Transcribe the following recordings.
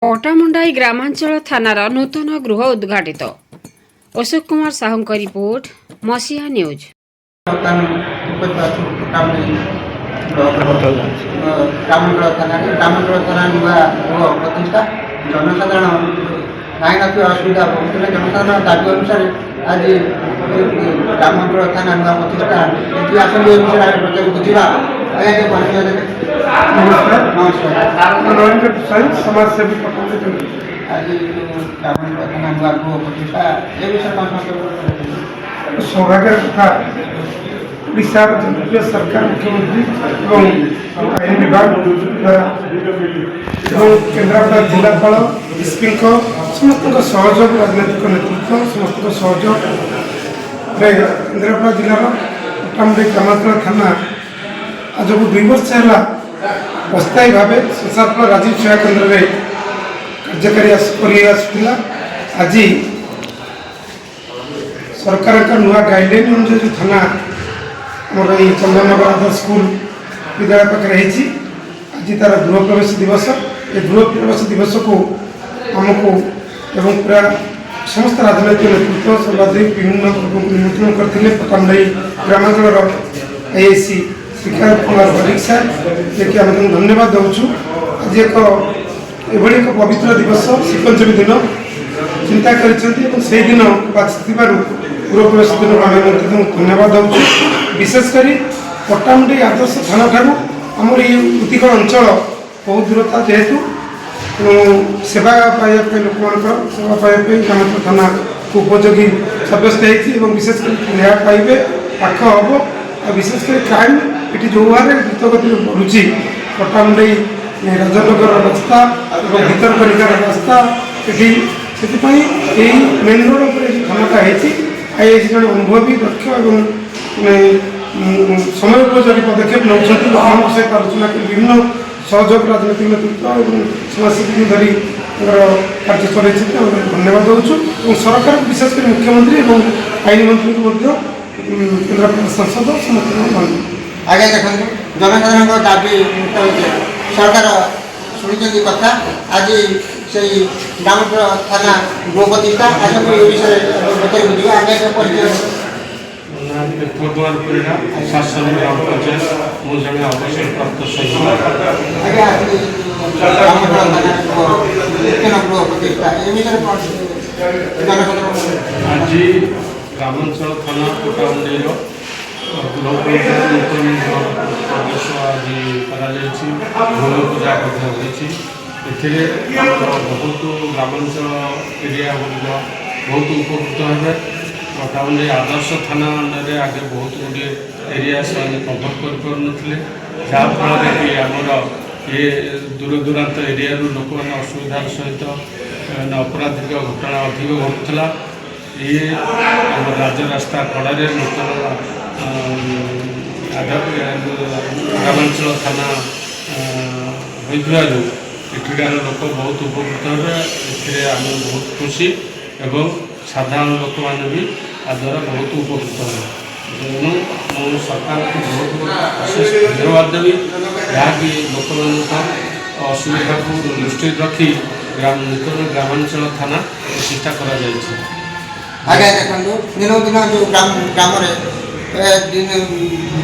पटामुंडाई ग्रामांचल थानार नूतन गृह उद्घाटित। अशोक कुमार साहू का रिपोर्ट, मसीहा न्यूज। जनसाधारण नाई ना असुविधा भोगुले जनसाधारण दाबी अनुसार आज ग्रामांचल थाना नुआ प्रतिष्ठा इतिहास विषय बुझा। नमस्कार समाज सेवी आज ग्रामांचल थाना नुआ गृह प्रतिष्ठा ए विषय सौभाग्य कथा ओडार जनप्रिय सरकार मुख्यमंत्री आईन विभाग केन्द्रापड़ा जिलापाल एसपी समस्त सहयोग राजनैतिक नेतृत्व समस्त सहयोग केन्द्रापड़ा जिलार पटामुंडाई ग्रामांचल थाना आज 2 वर्ष है अस्थायी भाव संसारफल राजीव सेवा केन्द्र में कार्यकारी आसूला। आज सरकार का नुआ गाइडलाइन अनुसार जो थाना आमर ये चंदननगर आदर्श स्कूल विद्यालय पाखे आज तार गृह प्रवेश दिवस। ये गृह प्रवेश दिवस को आमको एवं पूरा समस्त राजनैतिक नेतृत्व सर्वाधिक विभिन्न लोगों को निमंत्रण करते पटामुंडाई ग्रामांचल आईआईसी श्रीकांत कुमार बरिक सर जे कि आम धन्यवाद दूँ। आज एक पवित्र दिवस श्रीपंचमी दिन चिंता कर दिन बाछि गृह प्रवेश दिन आम धन्यवाद दूँ। विशेषकर पटामुंडाई आदर्श थाना ठारू आमर ये उतिकल अंचल बहुत दूरता जेहेतु सेवा पाइबा लोक सेवा पाइबा ग्रामांचल थाना को उपयोगी सब्यस्त हो विशेषकर न्याय पाइबे पाख हम और विशेषकर क्राइम ये जो हारे द्रुतगति बढ़ुची पटामुंडाई राजनगर रास्ता और भितरकनिकार रास्ता ये मेन रोड पर थानाटा आईआईसी जन अनुभवी दक्ष और समय उपयोगी पदक्षेप नौ सहित आलोचना कर विभिन्न सहयोग राजनैतिक नेतृत्व और समाजसेवी धरी कार्य चल धन्यवाद दूँ। सरकार विशेषकर मुख्यमंत्री और आईन मंत्री को केन्द्रापड़ा सांसद समस्त आगे देखो जनसाधारण दाबी सरकार शुणी कथा आज से ग्रामांचल थाना गृह प्रतिष्ठा आज विषय बचाई बुझा आगे परिचय भगवान परिणा शासन ग्राम पंचायत मु जड़े अवसर प्राप्त सचिव आगे ग्रामांचल थाना गृह प्रतिष्ठा ए विषय आज ग्रामांचल थाना पटामुंडाई नूतन प्रवेश आज भूमि पूजा ए बहुत ग्रामांचल एरिया बहुत उपकृत है। पटामुंडाई आदर्श थाना अंडर आगे बहुत गुड़े एरिया से कभर कर जहाँफल कि आमर ये दूर दूरांत एरिया लोक मैंने असुविधार सहित अपराधिक घटना अधिक घटुला। ये राजरास्ता कड़े नूतन ग्रामांचल थाना होइथिबारु एठिकार लोक बहुत उपकृत हे आम बहुत खुशी एवं साधारण लोक मैंने भी द्वारा बहुत उपकृत हे। तेणु मो सरकार को बहुत विशेष धन्यवाद देवी जहाँकि लोक असुविधा को दृष्टि रखी नूतन ग्रामांचल थाना प्रतिष्ठा कर आगे देखो दिन दिन जो ग्राम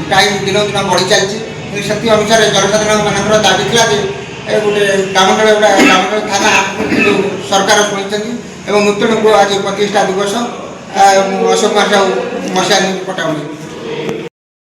टाइम दिन दिन बढ़ी चलती से अनुसार जनसाधारण मान दाबी था गोटे ग्रामांचल थाना जो सरकार शुणी नूतन को आज प्रतिष्ठा दिवस अशोक कुमार साहू मसीहा पटामुंडाई।